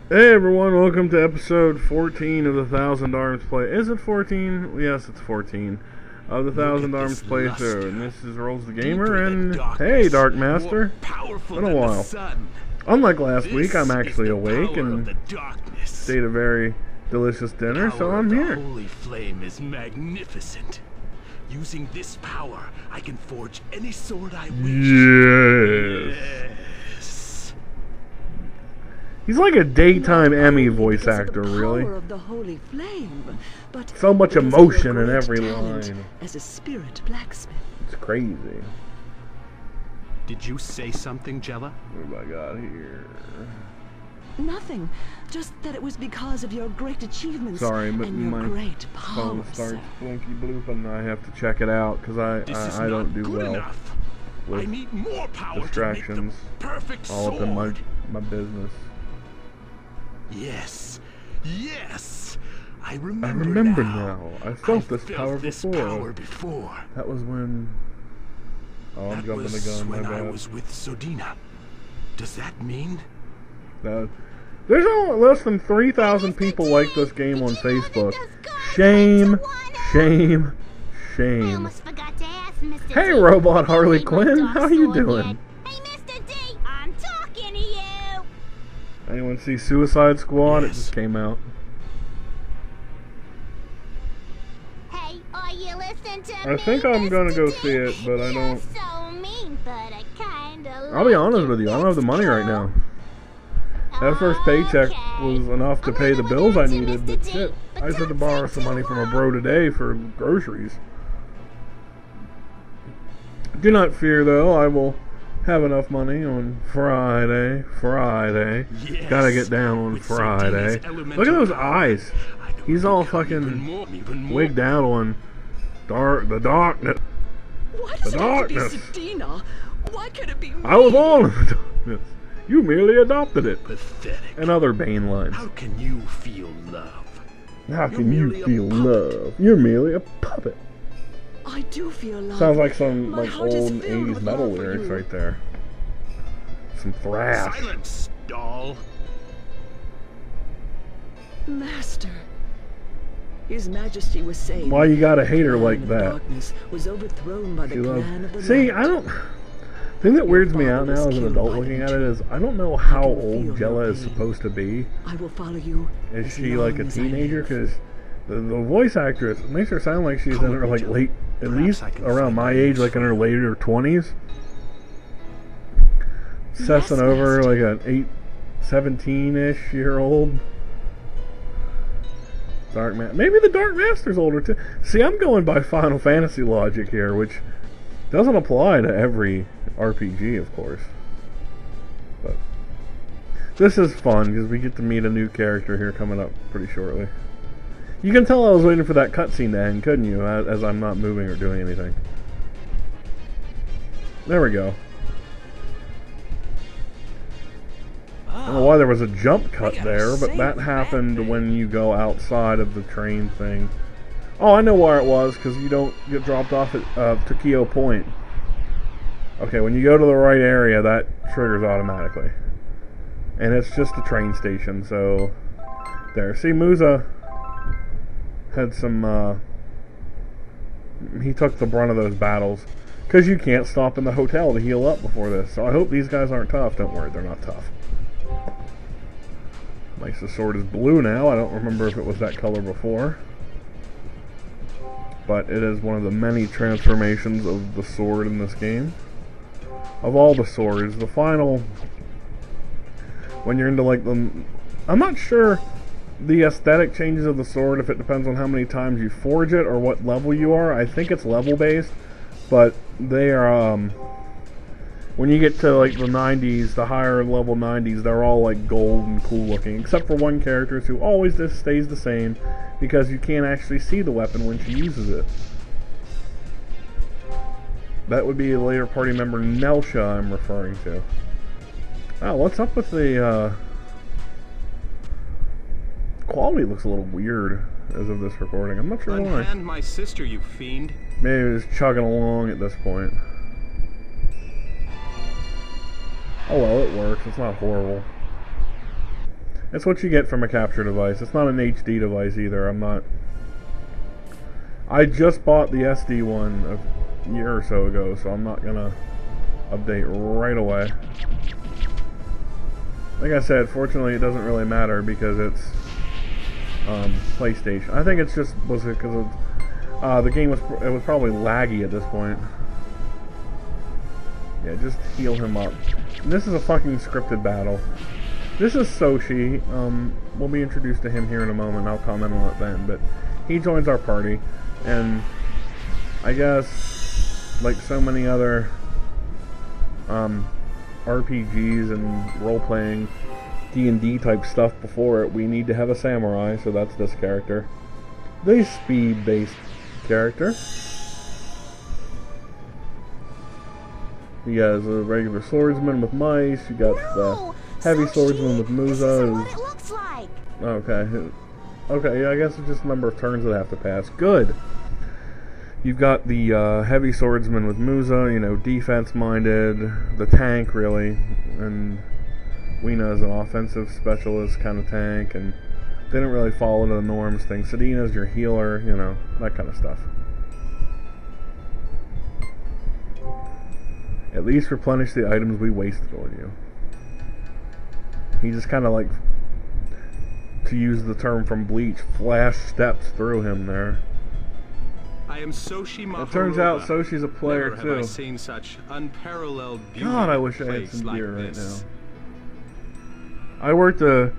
Hey everyone, welcome to episode 14 of the Thousand Arms play. Is it 14? Yes, it's 14 of the Thousand Arms playthrough. And this is RowlesTheGamer, and hey, Dark Master. Been a while. Unlike last week, I'm actually awake and ate a very delicious dinner, so I'm here. The holy flame is magnificent. Using this power, I can forge any sword I wish. Yes. He's like a daytime Emmy voice actor, really. Of the holy flame, but so much emotion in every line. As a spirit blacksmith. It's crazy. Did you say something, Jella? What have I got here? Nothing. Just that it was because of your great achievements. Sorry, but and your my great phone powers. starts blinky blooping. I have to check it out because I don't do well enough. with I need more power distractions to make the perfect all up sword. in my business. Yes, yes. I remember now. I felt this power before. That was when. Oh, I'm jumping the gun. My when bad. I was with Sodina. Does that mean? There's only less than 3,000 people like this game on Facebook. Shame, shame, shame. Hey, Robot Harley Quinn, how you doing? Hey, Mr. D, I'm talking to you. Anyone see Suicide Squad? Yes. It just came out. Hey, are you listening to I think I'm gonna go see it, but I don't. So mean, but I kinda I'll be honest with you, I don't have the money right now. That first paycheck was enough to pay the bills I needed, but shit, I just had to borrow some money from a bro today for groceries. Do not fear, though, I will have enough money on Friday. Yes. Gotta get down on With Friday. Sardina's Look at those elemental eyes. I could He's all become fucking even more. wigged out on the darkness. Why does The it have to be darkness. Sardina? Why could it be me? I was all in the darkness. You merely adopted it. Pathetic. And other Bane lines. How can you feel love? How You're can you merely a feel puppet. love? You're merely a puppet. I do feel love. Sounds like some My heart is old filled 80s with metal love for lyrics you. right there. Some thrash. Silence, doll. Master. His Majesty was saying. Why you gotta hate her the like plan of that? Darkness was overthrown by the She clan of the loves. See, light. I don't. The thing that weirds me out now as an adult looking at it is I don't know how old Jella is supposed to be. I will follow you. Is as she long like a as I teenager? live. Because the voice actress makes her sound like she's in her like late, at Perhaps least I can around find my a age, use like in for her it. later 20s. Yes, Sessing over Master. like an 17-ish year old. Dark Man. Maybe the Dark Master's older too. See, I'm going by Final Fantasy logic here, which doesn't apply to every RPG, of course. But this is fun because we get to meet a new character here coming up pretty shortly. You can tell I was waiting for that cutscene to end, couldn't you? As I'm not moving or doing anything. There we go. I don't know why there was a jump cut there, but that happened when you go outside of the train thing. Oh, I know where it was, because you don't get dropped off at Tokio Point. Okay, when you go to the right area, that triggers automatically. And it's just a train station, so... There. See, Musa had some, he took the brunt of those battles. Because you can't stop in the hotel to heal up before this. So I hope these guys aren't tough. Don't worry, they're not tough. Nice, the sword is blue now. I don't remember if it was that color before. But it is one of the many transformations of the sword in this game. Of all the swords, the final... When you're into like the... I'm not sure the aesthetic changes of the sword if it depends on how many times you forge it or what level you are. I think it's level based. But they are... When you get to like the 90s, the higher level 90s, they're all like gold and cool looking, except for one character who always just stays the same because you can't actually see the weapon when she uses it. That would be a later party member Nelsha I'm referring to. Oh, what's up with the quality? Looks a little weird as of this recording. I'm not sure why. Unhand my sister, you fiend. Maybe it was chugging along at this point. Oh well, it works. It's not horrible. That's what you get from a capture device. It's not an HD device either. I just bought the SD one a year or so ago, so I'm not gonna update right away. Like I said, fortunately it doesn't really matter because it's PlayStation. I think it's just because the game was probably laggy at this point. Yeah, just heal him up. And this is a fucking scripted battle. This is Soshi. We'll be introduced to him here in a moment. I'll comment on it then. But he joins our party, and I guess, like so many other RPGs and role-playing D&D type stuff before it, we need to have a samurai, so that's this character. The speed-based character. He has a regular swordsman with mice. You got the heavy swordsman with Musa. What it looks like. Okay. Okay, yeah, I guess it's just a number of turns that have to pass. Good. You've got the heavy swordsman with Musa, you know, defense-minded, the tank, really, and Weena is an offensive specialist kind of tank, and they don't really follow the norms thing. Sedina's your healer, you know, that kind of stuff. At least replenish the items we wasted on you. He just kind of like, to use the term from Bleach, flash steps through him there. I am Soshi Maharoba. It turns out Soshi's a player Never too. have I seen such unparalleled beauty. God, I wish I had face some like gear right this. now. I worked a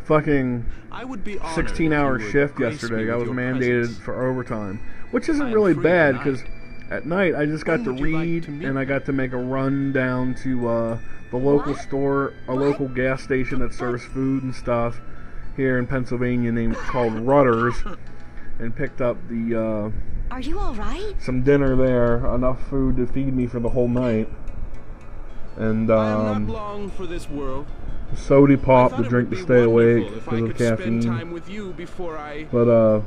fucking I would be honored 16-hour if you would shift grace yesterday. me I with was your mandated presence. for overtime, which I isn't am really free bad tonight. because at night I just got When to would you like read to meet and I got to make a run down to the local What? store, a local gas station that serves food and stuff here in Pennsylvania named called Rutter's, and picked up the Are you all right? some dinner there, enough food to feed me for the whole night, and I am not long for this world. soda pop I to thought it drink would to be stay awake wonderful if because I of could spend caffeine. time with you before I. But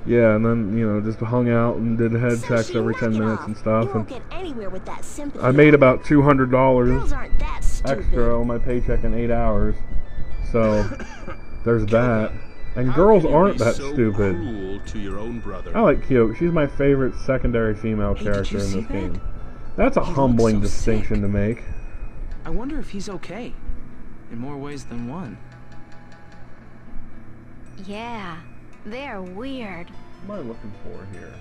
yeah, and then, you know, just hung out and did head checks Sushi, every knock 10 it minutes off. and stuff. You And won't get anywhere with that sympathy. I made act. about $200 Girls aren't that stupid. extra on my paycheck in 8 hours. So there's that. And How girls can you aren't be that so stupid. cruel to your own brother? I like Kyo. She's my favorite secondary female Hey, did character you in see this that? game. That's a He looks humbling so distinction sick. to make. I wonder if he's okay. In more ways than one. Yeah, they're weird. What am I looking for here?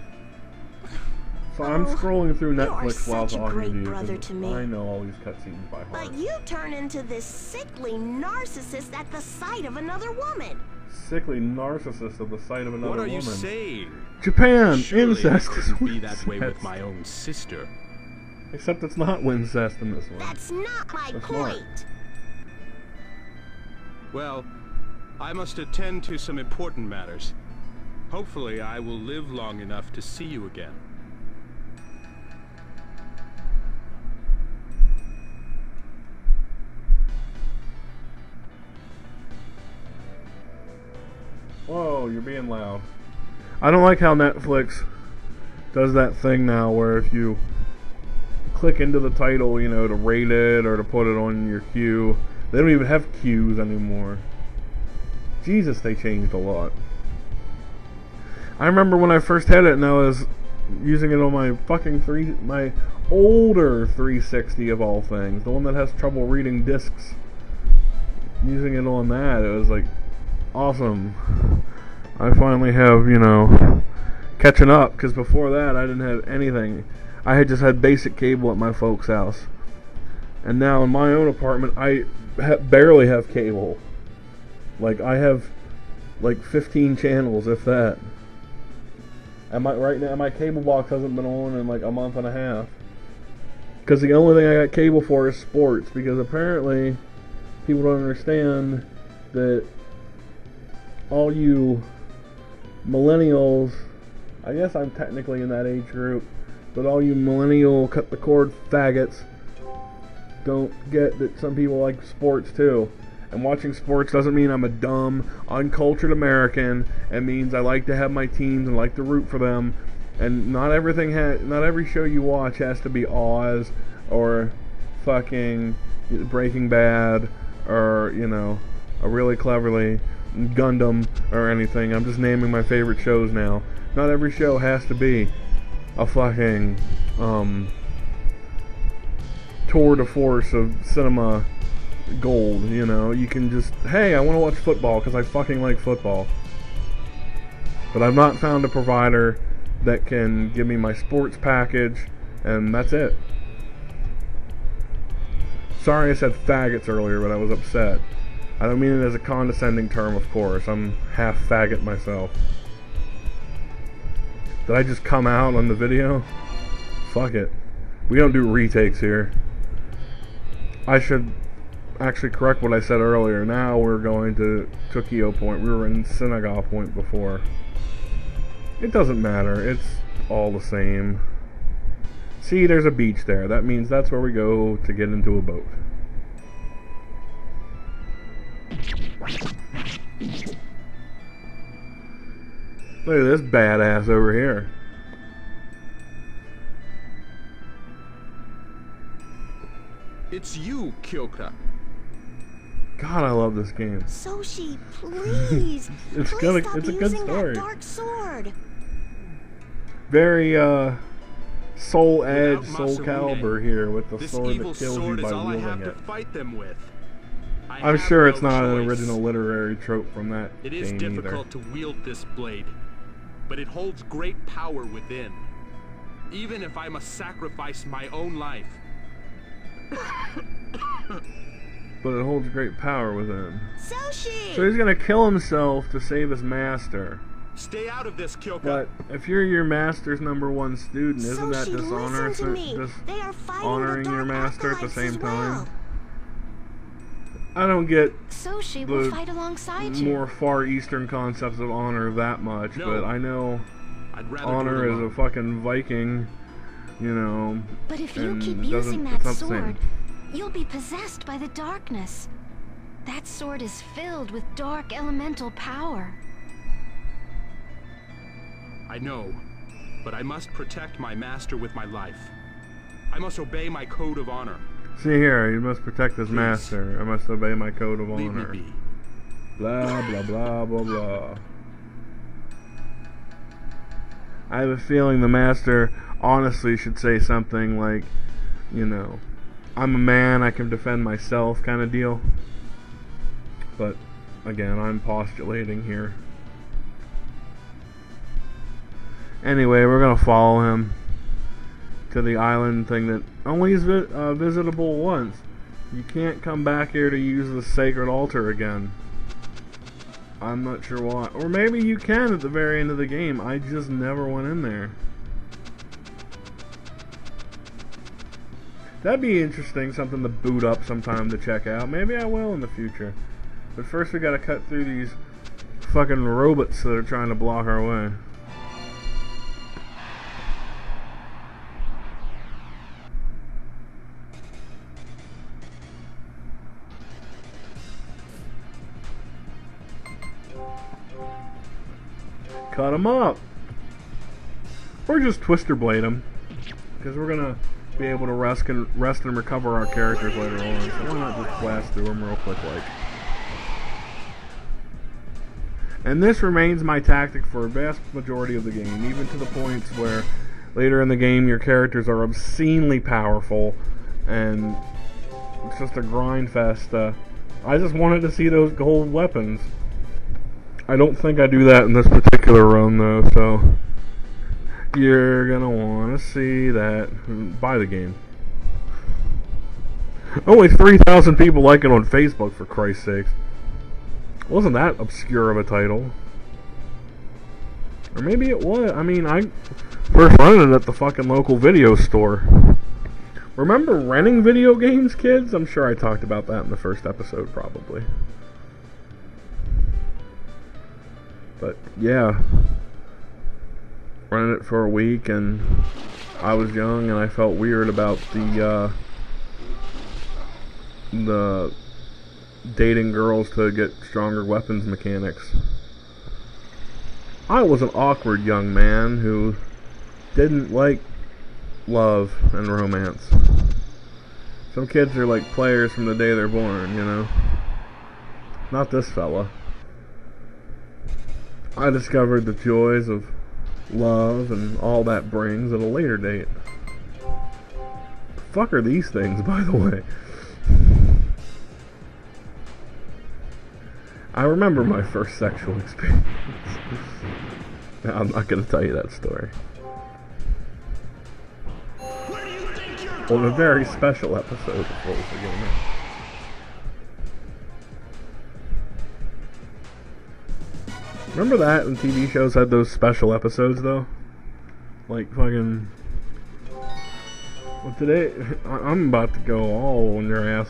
So I'm scrolling through you are Netflix while such a talking great to you. brother 'Cause to me. I know all these cutscenes by heart. But you turn into this sickly narcissist at the sight of another woman. Sickly narcissist of the sight of another What are you woman. saying? Japan! Surely Incest I is couldn't be that way with incest. my own sister. Except it's not incest in this one. That's not my That's point. Well, I must attend to some important matters. Hopefully, I will live long enough to see you again. Whoa, you're being loud. I don't like how Netflix does that thing now where if you click into the title, you know, to rate it or to put it on your queue, they don't even have queues anymore. Jesus, they changed a lot. I remember when I first had it and I was using it on my fucking my older 360 of all things, the one that has trouble reading discs. Using it on that, it was like awesome. I finally have, you know, catching up, because before that I didn't have anything. I had just had basic cable at my folks' house, and now in my own apartment I barely have cable. Like I have like 15 channels, if that. And right now my cable box hasn't been on in like a month and a half, because the only thing I got cable for is sports, because apparently people don't understand that all you millennials, I guess I'm technically in that age group, but all you millennial cut the cord faggots don't get that some people like sports too. And watching sports doesn't mean I'm a dumb, uncultured American. It means I like to have my teams and like to root for them. And not every show you watch has to be Oz or fucking Breaking Bad or, you know, a really cleverly Gundam or anything. I'm just naming my favorite shows now. Not every show has to be a fucking tour de force of cinema gold, you know. You can just, hey, I want to watch football because I fucking like football. But I've not found a provider that can give me my sports package, and that's it. Sorry I said faggots earlier, but I was upset. I don't mean it as a condescending term, of course. I'm half faggot myself. Did I just come out on the video? Fuck it. We don't do retakes here. I should actually correct what I said earlier. Now we're going to Tokio Point. We were in Synagogue Point before. It doesn't matter. It's all the same. See, there's a beach there. That means that's where we go to get into a boat. Look at this badass over here. It's you, Kyokra. God, I love this game. Soshi, please. It's please good. stop It's a good using story. That dark sword. Very Soul Edge, Without Soul Masarune, Calibur here with the This sword evil that kills you sword is by all I have wielding to it. fight them with. I I'm have sure no it's not an choice. original literary trope from that It is game difficult either. to wield this blade, but it holds great power within. Even if I must sacrifice my own life. But it holds great power within. Soshi! So he's gonna kill himself to save his master. Stay out of this, Kyoka. But if you're your master's #1 student, isn't that Soshi, dishonor? listen to me. They are fighting honoring the your dark master at the acolytes same as time? well. I don't get Soshi the will fight alongside you. more Far Eastern concepts of honor that much, No. but I know I'd rather honor do it is a alone. fucking Viking, you know. But if you and keep it using doesn't- that it's not the same. sword, you'll be possessed by the darkness. That sword is filled with dark elemental power. I know, but I must protect my master with my life. I must obey my code of honor. See here, you must protect his Please. master. I must obey my code of Leave me honor. be. Blah, blah, blah, blah, blah. I have a feeling the master honestly should say something like, you know, I'm a man, I can defend myself kind of deal. But, again, I'm postulating here. Anyway, we're going to follow him to the island thing that only is visitable once. You can't come back here to use the sacred altar again. I'm not sure why. Or maybe you can at the very end of the game. I just never went in there. That'd be interesting, something to boot up sometime to check out. Maybe I will in the future. But first we gotta cut through these fucking robots that are trying to block our way. Cut them up. Or just Twister Blade them. Because we're gonna be able to rest and recover our characters later on. So why not just blast through them real quick like. And this remains my tactic for a vast majority of the game, even to the points where later in the game your characters are obscenely powerful and it's just a grind fest. I just wanted to see those gold weapons. I don't think I do that in this particular run though, so you're gonna want to see that. Buy the game. Only 3,000 people like it on Facebook, for Christ's sakes. Wasn't that obscure of a title? Or maybe it was. I mean, I first rented it at the fucking local video store. Remember renting video games, kids? I'm sure I talked about that in the first episode, probably. But, yeah. Rented it for a week, and I was young, and I felt weird about the dating girls to get stronger weapons mechanics. I was an awkward young man who didn't like love and romance. Some kids are like players from the day they're born, you know. Not this fella. I discovered the joys of love and all that brings at a later date. The fuck are these things, by the way? I remember my first sexual experience. No, I'm not gonna tell you that story. On a very special episode of RowlesTheGamer. Remember that when TV shows had those special episodes, though? Like, fucking... Well, today... I'm about to go all on your ass.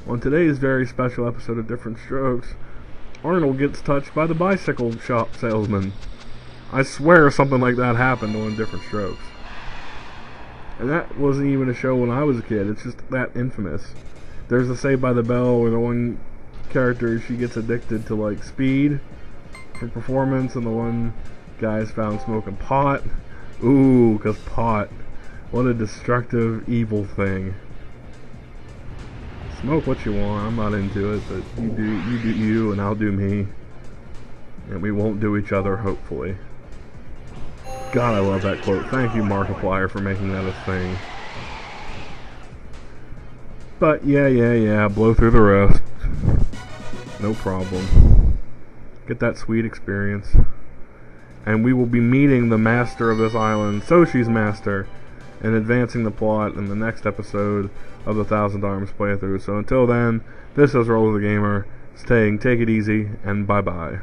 On today's very special episode of Different Strokes, Arnold gets touched by the bicycle shop salesman. I swear something like that happened on Different Strokes. And that wasn't even a show when I was a kid. It's just that infamous. There's the Saved by the Bell where the one character, she gets addicted to, like, speed for performance, and the one guy's found smoking pot. Ooh, 'cause pot. What a destructive, evil thing. Smoke what you want, I'm not into it, but you do you, and I'll do me. And we won't do each other, hopefully. God, I love that quote. Thank you, Markiplier, for making that a thing. But, yeah, blow through the rest. No problem. Get that sweet experience. And we will be meeting the master of this island, Soshi's master, and advancing the plot in the next episode of the Thousand Arms playthrough. So until then, this is RowlesTheGamer, saying take it easy, and bye-bye.